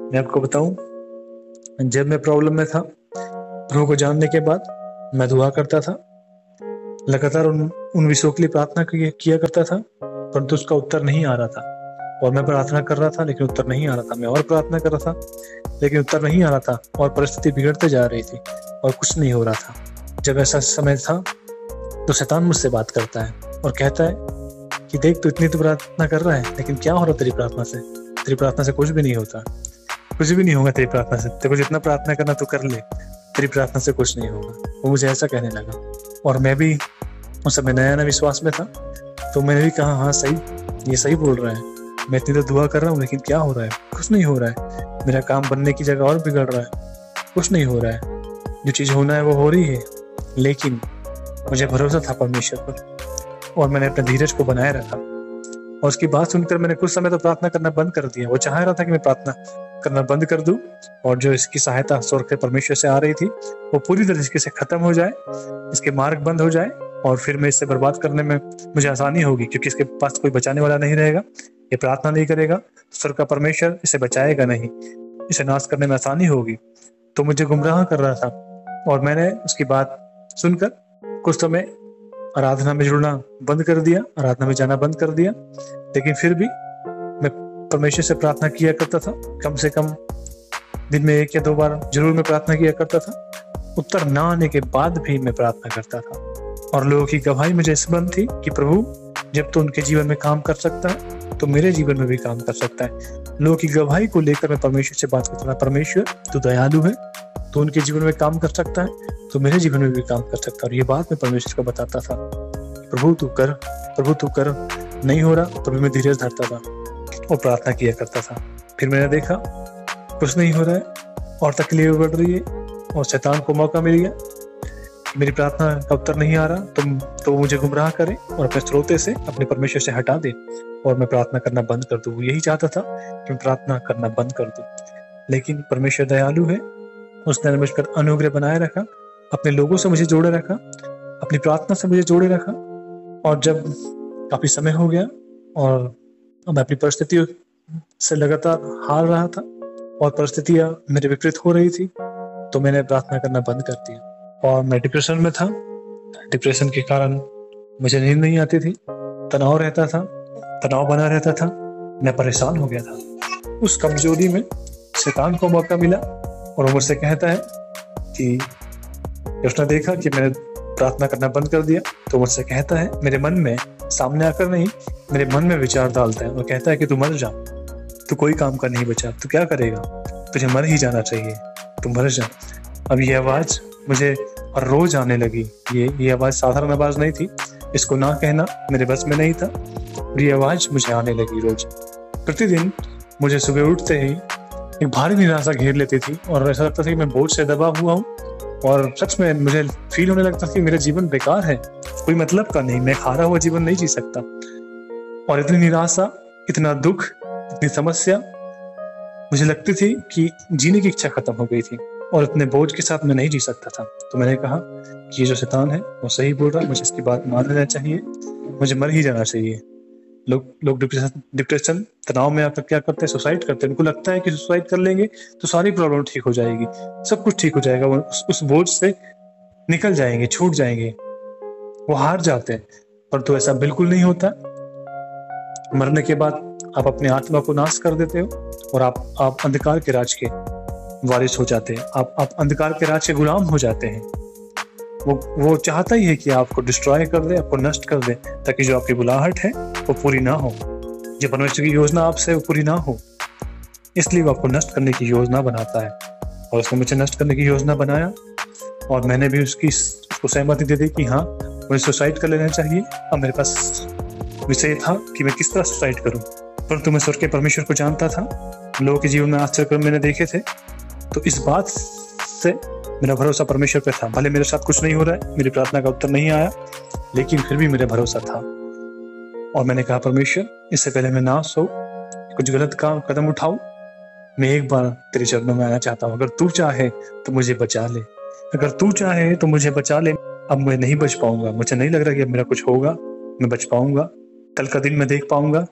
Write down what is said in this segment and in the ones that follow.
मैं आपको बताऊं, जब मैं प्रॉब्लम में था, प्रभु को जानने के बाद मैं दुआ करता था, लगातार उन विषयों के लिए प्रार्थना किया करता था, परंतु उसका उत्तर नहीं आ रहा था। और मैं प्रार्थना कर रहा था लेकिन उत्तर नहीं आ रहा था। मैं और प्रार्थना कर रहा था लेकिन उत्तर नहीं आ रहा था, और परिस्थिति बिगड़ते जा रही थी और कुछ नहीं हो रहा था। जब ऐसा समय था तो शैतान मुझसे बात करता है और कहता है कि देख, तू इतनी तो प्रार्थना कर रहा है लेकिन क्या हो रहा तेरी प्रार्थना से? तेरी प्रार्थना से कुछ भी नहीं होता, कुछ भी नहीं होगा तेरी प्रार्थना से। तेरे को जितना प्रार्थना करना तू कर ले, तेरी प्रार्थना से कुछ नहीं होगा। वो मुझे ऐसा कहने लगा, और मैं भी उस समय नया नया विश्वास में था, तो मैंने भी कहा हाँ सही, ये सही बोल रहा है। मैं इतनी तो दुआ कर रहा हूँ लेकिन क्या हो रहा है? कुछ नहीं हो रहा है। मेरा काम बनने की जगह और बिगड़ रहा है, कुछ नहीं हो रहा है। जो चीज़ होना है वो हो रही है, लेकिन मुझे भरोसा था परमेश्वर पर, और मैंने अपने धीरज को बनाए रखा। और उसकी बात सुनकर मैंने कुछ समय तो प्रार्थना करना बंद कर दिया। वो चाह रहा था कि मैं प्रार्थना करना बंद कर दूं, और जो इसकी सहायता स्वर्ग के परमेश्वर से आ रही थी वो पूरी तरीके से खत्म हो जाए, इसके मार्ग बंद हो जाए, और फिर मैं इससे बर्बाद करने में मुझे आसानी होगी, क्योंकि इसके पास कोई बचाने वाला नहीं रहेगा। ये प्रार्थना नहीं करेगा, स्वर्ग का परमेश्वर इसे बचाएगा नहीं, इसे नाश करने में आसानी होगी। तो मुझे गुमराह कर रहा था, और मैंने उसकी बात सुनकर कुछ समय आराधना में जुड़ना बंद कर दिया, आराधना में जाना बंद कर दिया। लेकिन फिर भी मैं परमेश्वर से प्रार्थना किया करता था। कम से कम दिन में 1 या 2 बार जरूर मैं प्रार्थना किया करता था। उत्तर ना आने के बाद भी मैं प्रार्थना करता था, और लोगों की गवाही मुझे इस बंद थी कि प्रभु जब तो उनके जीवन में काम कर सकता है तो मेरे जीवन में भी काम कर सकता है। लोगों की गवाही को लेकर मैं परमेश्वर से बात करता था, परमेश्वर तू दयालु है, तो उनके जीवन में काम कर सकता है तो मेरे जीवन में भी काम कर सकता है। और ये बात मैं परमेश्वर को बताता था, प्रभु तू कर, प्रभु तू कर। नहीं हो रहा तो भी मैं धीरज धरता था और प्रार्थना किया करता था। फिर मैंने देखा कुछ नहीं हो रहा है और तकलीफ बढ़ रही है, और शैतान को मौका मिल गया, मेरी प्रार्थना का उत्तर नहीं आ रहा तो मुझे गुमराह करे और अपने स्रोते से, अपने परमेश्वर से हटा दे, और मैं प्रार्थना करना बंद कर दूं। वो यही चाहता था कि मैं प्रार्थना करना बंद कर दूं, लेकिन परमेश्वर दयालु है, उसने मुझ पर अनुग्रह बनाए रखा, अपने लोगों से मुझे जोड़े रखा, अपनी प्रार्थना से मुझे जोड़े रखा। और जब काफी समय हो गया और मैं अपनी परिस्थितियों से लगातार हार रहा था और परिस्थितियां मेरे विपरीत हो रही थी, तो मैंने प्रार्थना करना बंद कर दिया, और मैं डिप्रेशन में था। डिप्रेशन के कारण मुझे नींद नहीं आती थी, तनाव रहता था, तनाव बना रहता था, मैं परेशान हो गया था। उस कमजोरी में शैतान को मौका मिला, और वो मुझसे कहता है कि उसने देखा कि मैंने प्रार्थना करना बंद कर दिया, तो मुझसे कहता है, मेरे मन में, सामने आकर नहीं, मेरे मन में विचार डालता है और कहता है कि तू मर जा, तू कोई काम का नहीं बचा, तू क्या करेगा, तुझे मर ही जाना चाहिए, तू मर जा। अब ये आवाज मुझे हर रोज आने लगी। ये आवाज साधारण आवाज नहीं थी, इसको ना कहना मेरे बस में नहीं था, और ये आवाज मुझे आने लगी रोज। प्रतिदिन मुझे सुबह उठते ही एक भारी निराशा घेर लेती थी, और ऐसा लगता था कि मैं बोझ से दबा हुआ हूँ, और सच में मुझे फील होने लगता था कि मेरा जीवन बेकार है, कोई मतलब का नहीं, मैं हारा हुआ जीवन नहीं जी सकता। और इतनी निराशा, इतना दुख, इतनी समस्या मुझे लगती थी कि जीने की इच्छा खत्म हो गई थी, और इतने बोझ के साथ मैं नहीं जी सकता था। तो मैंने कहा कि ये जो शैतान है वो सही बोल रहा है, मुझे इसकी बात मान लेना चाहिए, मुझे मर ही जाना चाहिए। लोग डिप्रेशन, तनाव में आकर क्या करते हैं, सुसाइड करते हैं। उनको लगता है कि सुसाइड कर लेंगे तो सारी प्रॉब्लम ठीक हो जाएगी, सब कुछ ठीक हो जाएगा, वो उस बोझ से निकल जाएंगे, छूट जाएंगे, वो हार जाते हैं। परंतु ऐसा बिल्कुल नहीं होता। मरने के बाद आप अपने आत्मा को नाश कर देते हो, और आप अंधकार के राज के वारिस हो जाते हैं, आप अंधकार के राज के गुलाम हो जाते हैं। वो चाहता ही है कि आपको डिस्ट्रॉय कर दे, आपको नष्ट कर दे, ताकि जो आपकी बुलाहट है वो पूरी ना हो, जो परमेश्वर की योजना आपसे वो पूरी ना हो। इसलिए वो आपको नष्ट करने की योजना बनाता है, और उसने मुझे नष्ट करने की योजना बनाया, और मैंने भी उसको सहमति दे दी कि हाँ मुझे सुसाइड कर लेना चाहिए। अब मेरे पास विषय था कि मैं किस तरह सुसाइड करूं, परंतु मैं स्वर्ग के परमेश्वर को जानता था, लोगों के जीवन में आश्चर्य मैंने देखे थे, तो इस बात से मेरा भरोसा परमेश्वर पे था। भले मेरे साथ कुछ नहीं हो रहा है, मेरी प्रार्थना का उत्तर नहीं आया, लेकिन फिर भी मेरा भरोसा था। और मैंने कहा, परमेश्वर इससे पहले मैं नाश हो, कुछ गलत कदम उठाऊं, मैं एक बार तेरे चरणों में आना चाहता हूँ। अगर तू चाहे तो मुझे बचा ले, अगर तू चाहे तो मुझे बचा ले। अब मैं नहीं बच पाऊंगा, मुझे नहीं लग रहा कि अब मेरा कुछ होगा, मैं बच पाऊंगा, कल का दिन मैं देख पाऊंगा।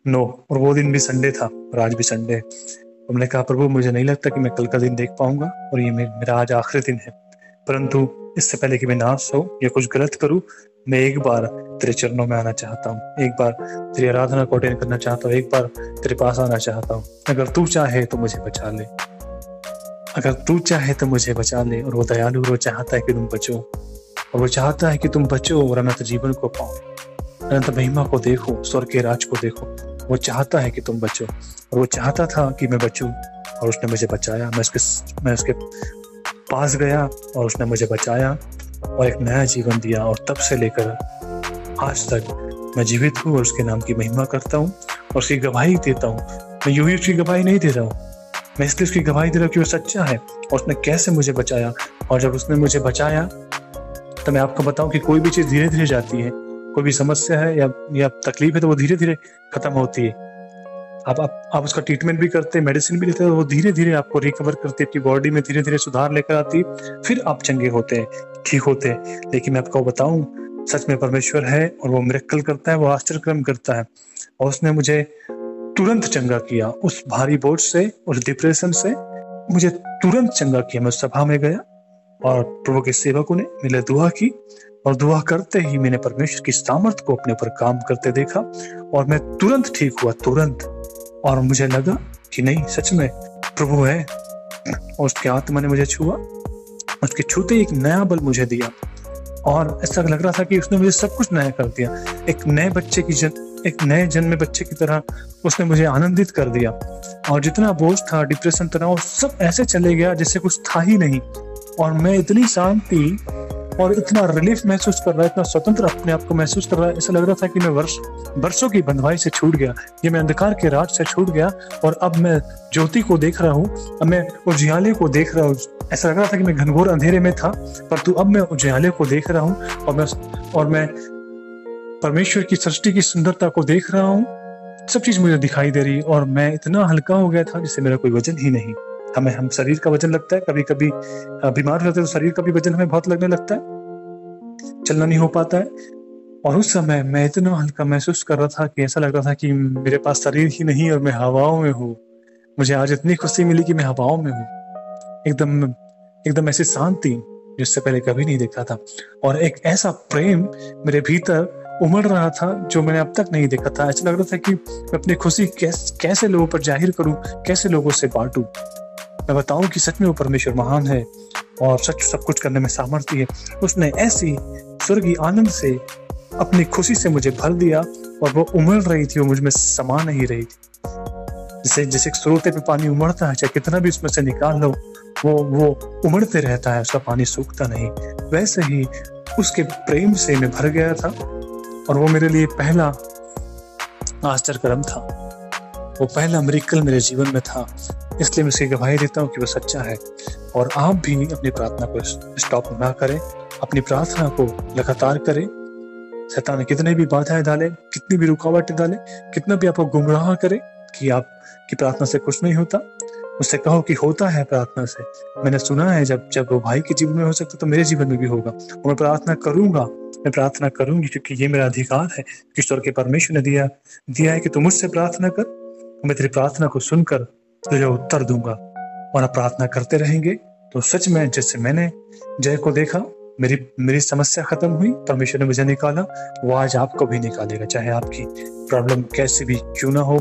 नो। और वो दिन भी संडे था, और आज भी संडे। मैंने कहा, प्रभु मुझे नहीं लगता कि मैं कल का दिन देख पाऊंगा और ये मेरा आज आखिरी दिन है, परंतु इससे पहले कि मैं नाश हो या कुछ गलत करूं, मैं एक बार तेरे चरणों में आना चाहता हूँ, एक बार तेरी आराधना को अटेंड करना चाहता हूँ, एक बार तेरे पास आना चाहता हूँ। अगर तू चाहे तो मुझे बचा ले, अगर तू चाहे तो मुझे बचा ले। और वो दयालु, वो चाहता है कि तुम बचो, और वो चाहता है कि तुम बचो और अनंत जीवन को पाओ, अनंत महिमा को देखो, स्वर्ग के राज को देखो। वो चाहता है कि तुम बचो, और वो चाहता था कि मैं बचूं, और उसने मुझे बचाया। मैं उसके पास गया और उसने मुझे बचाया और एक नया जीवन दिया, और तब से लेकर आज तक मैं जीवित हूँ और उसके नाम की महिमा करता हूँ और उसकी गवाही देता हूँ। मैं यूं ही उसकी गवाही नहीं दे रहा हूँ, मैं इसलिए उसकी गवाही दे रहा हूँ कि वो सच्चा है और उसने कैसे मुझे बचाया। और जब उसने मुझे बचाया तो मैं आपको बताऊं कि कोई भी चीज़ धीरे धीरे जाती है, कोई भी समस्या है या तकलीफ है तो वो धीरे धीरे खत्म होती है। आप उसका ट्रीटमेंट भी करते हैं, मेडिसिन भी लेते हैं, वो धीरे धीरे आपको रिकवर करती है, आपकी बॉडी में धीरे धीरे सुधार लेकर आती है, फिर आप चंगे होते हैं, ठीक होते हैं। लेकिन मैं आपको बताऊं, सच में परमेश्वर है और वो मिरेकल करता है, वो आश्चर्यक्रम करता है। और उसने मुझे तुरंत चंगा किया, उस भारी बोझ से, उस डिप्रेशन से मुझे तुरंत चंगा किया। मैं उस सभा में गया और प्रभु के सेवकों ने मेरे दुआ की, और दुआ करते ही मैंने परमेश्वर की सामर्थ को अपने ऊपर काम करते देखा और मैं तुरंत ठीक हुआ, तुरंत। और मुझे लगा कि नहीं, सच में प्रभु है। और उसके आत्मा ने मुझे छुआ, उसके छूते एक नया बल मुझे दिया और ऐसा लग रहा था कि उसने मुझे सब कुछ नया कर दिया। एक नए जन्मे बच्चे की तरह उसने मुझे आनंदित कर दिया, और जितना बोझ था, डिप्रेशन, तनाव, सब ऐसे चले गया जैसे कुछ था ही नहीं। और मैं इतनी शांति और इतना रिलीफ महसूस कर रहा, इतना स्वतंत्र अपने आप को महसूस कर रहा, ऐसा लग रहा था कि मैं वर्षों की बंधुआई से छूट गया, ये मैं अंधकार के राज से छूट गया और अब मैं ज्योति को देख रहा हूँ, अब मैं उजियाले को देख रहा हूँ। ऐसा लग रहा था कि मैं घनघोर अंधेरे में था, परंतु अब मैं उजियाले को देख रहा हूँ और मैं परमेश्वर की सृष्टि की सुंदरता को देख रहा हूँ। सब चीज मुझे दिखाई दे रही और मैं इतना हल्का हो गया था जिससे मेरा कोई वजन ही नहीं। हम शरीर का वजन लगता है, कभी कभी बीमार होते हैं तो शरीर का भी वजन हमें बहुत लगने लगता है, चलना नहीं हो पाता है। और उस समय मैं इतना हल्का महसूस कर रहा था कि ऐसा लग रहा था कि मेरे पास शरीर ही नहीं और मैं हवाओं में हूँ। मुझे आज इतनी खुशी मिली कि मैं हवाओं में हूँ, एकदम ऐसी शांति जिससे पहले कभी नहीं देखा था, और एक ऐसा प्रेम मेरे भीतर उमड़ रहा था जो मैंने अब तक नहीं देखा था। ऐसा लग रहा था कि मैं अपनी खुशी कैसे लोगों पर जाहिर करूं, कैसे लोगों से बांटूं। मैं बताऊं कि सच में वो परमेश्वर महान है और सच सब कुछ करने में सामर्थ्य है। उसने ऐसी स्वर्गीय आनंद से, अपनी खुशी से मुझे भर दिया और वो उमड़ रही थी, वो मुझ में समा नहीं रही थी। जैसे स्रोते पे पानी उमड़ता है, चाहे कितना भी उसमें से निकाल लो, वो उमड़ते रहता है, उसका पानी सूखता नहीं। वैसे ही उसके प्रेम से मैं भर गया था और वो मेरे लिए पहला आश्चर्यक्रम था, वो पहला मिरेकल मेरे जीवन में था। इसलिए मैं उसकी गवाही देता हूँ कि वो सच्चा है। और आप भी अपनी प्रार्थना को स्टॉप ना करें, अपनी प्रार्थना को लगातार करें। शैतान कितने भी बाधाएं डाले, कितनी भी रुकावटें डाले, कितना भी आपको गुमराह करे कि आपकी प्रार्थना से कुछ नहीं होता, उससे कहो कि होता है प्रार्थना से। मैंने सुना है जब वो भाई के जीवन में हो सकता तो मेरे जीवन में भी होगा। और मैं प्रार्थना करूंगा, मैं प्रार्थना करूंगी, क्योंकि ये मेरा अधिकार है। ईश्वर के परमेश्वर ने दिया है कि तू मुझसे प्रार्थना कर, मैं तेरी प्रार्थना को सुनकर तुझे उत्तर दूंगा। और आप प्रार्थना करते रहेंगे तो सच में जैसे मैंने जय को देखा, मेरी समस्या खत्म हुई, परमेश्वर ने मुझे निकाला, वो आज आपको भी निकालेगा। चाहे आपकी प्रॉब्लम कैसे भी क्यों ना हो,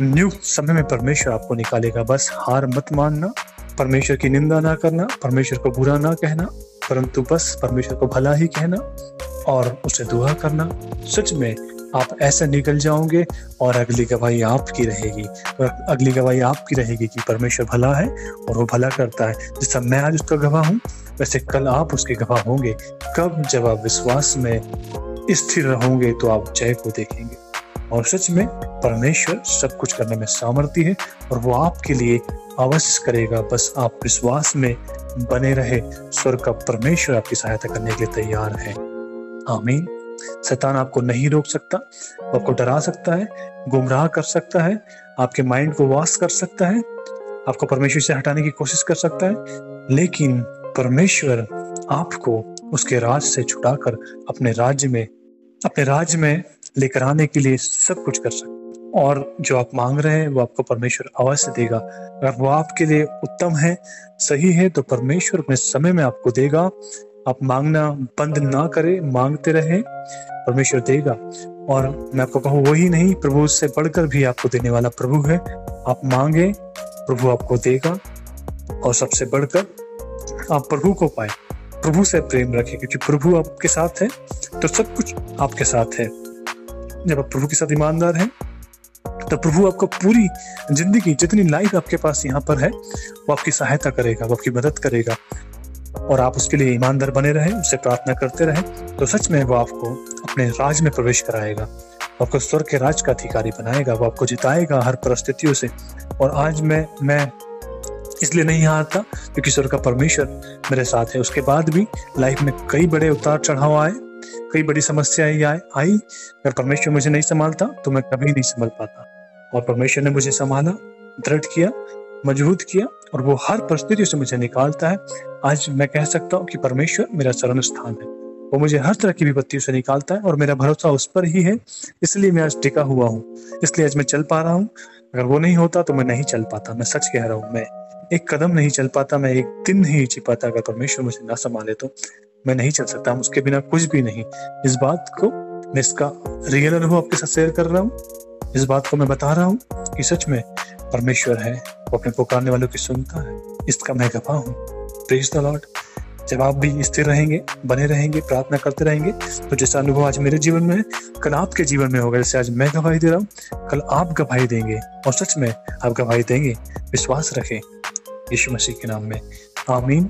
न्यू समय में परमेश्वर आपको निकालेगा। बस हार मत मानना, परमेश्वर की निंदा ना करना, परमेश्वर को बुरा ना कहना, परंतु बस परमेश्वर को भला ही कहना और उसे दुआ करना। सच में आप ऐसे निकल जाओगे और अगली गवाही आपकी रहेगी, और अगली गवाही आपकी रहेगी कि परमेश्वर भला है और वो भला करता है। जैसा मैं आज उसका गवाह हूँ, वैसे कल आप उसके गवाह होंगे। कब? जब आप विश्वास में स्थिर रहोगे तो आप जय को देखेंगे। और सच में परमेश्वर सब कुछ करने में सामर्थ्य है और वो आपके लिए अवश्य करेगा। बस आप विश्वास में बने रहे, स्वर्ग का परमेश्वर आपकी सहायता करने के लिए तैयार है। आमीन। शैतान आपको नहीं रोक सकता, वो आपको डरा सकता है, गुमराह कर सकता है, आपके माइंड को वॉश कर सकता है, आपको परमेश्वर से हटाने की कोशिश कर सकता है, लेकिन परमेश्वर आपको उसके राज से छुड़ाकर अपने राज्य में लेकर आने के लिए सब कुछ कर सकता है। और जो आप मांग रहे हैं वो आपको परमेश्वर अवश्य देगा। अगर वो आपके लिए उत्तम है, सही है, तो परमेश्वर अपने समय में आपको देगा। आप मांगना बंद ना करें, मांगते रहें, परमेश्वर देगा। और मैं आपको कहूँ, वही नहीं, प्रभु से बढ़कर भी आपको देने वाला प्रभु है। आप मांगे, प्रभु आपको देगा। और सबसे बढ़कर आप प्रभु को पाए, प्रभु से प्रेम रखें, क्योंकि प्रभु आपके साथ है तो सब कुछ आपके साथ है। जब आप प्रभु के साथ ईमानदार हैं तो प्रभु आपको पूरी जिंदगी, जितनी लाइफ आपके पास यहाँ पर है, वो आपकी सहायता करेगा, वो आपकी मदद करेगा। और आप उसके लिए ईमानदार बने रहें, उससे प्रार्थना करते रहें, तो सच में वो आपको अपने राज में प्रवेश कराएगा, आपको स्वर्ग के राज का अधिकारी बनाएगा, वो आपको जिताएगा हर परिस्थितियों से। और आज मैं इसलिए नहीं हारता क्योंकि स्वर्ग का परमेश्वर मेरे साथ है। उसके बाद भी लाइफ में कई बड़े उतार चढ़ाव आए, कई बड़ी समस्याएं आई। अगर परमेश्वर मुझे नहीं संभालता तो मैं कभी नहीं संभल पाता। और परमेश्वर ने मुझे संभाला, दृढ़ किया, मजबूत किया, और वो हर परिस्थिति से मुझे निकालता है। आज मैं कह सकता हूँ कि परमेश्वर मेरा शरण स्थान है। वो मुझे हर तरह की विपत्तियों से निकालता है और मेरा भरोसा उस पर ही है। इसलिए मैं आज टिका हुआ हूँ, इसलिए आज मैं चल पा रहा हूँ। अगर वो नहीं होता तो मैं नहीं चल पाता। मैं सच कह रहा हूँ, मैं एक कदम नहीं चल पाता, मैं एक दिन नहीं जी पाता। अगर परमेश्वर मुझे ना संभाले तो मैं नहीं चल सकता, उसके बिना कुछ भी नहीं। इस बात को मैं, इसका रियल अनुभव आपके साथ शेयर कर रहा हूँ। इस बात को मैं बता रहा हूँ कि सच में परमेश्वर है, वो अपने पुकारने वालों की सुनता है। इसका मैं गवाह हूँ। Praise the Lord. जब आप भी स्थिर रहेंगे, बने रहेंगे, प्रार्थना करते रहेंगे, तो जैसा अनुभव आज मेरे जीवन में है, कल आपके जीवन में होगा। जैसे आज मैं गवाही दे रहा हूँ, कल आप गवाही देंगे, और सच में आप गवाही देंगे। विश्वास रखें यीशु मसीह के नाम में। आमीन।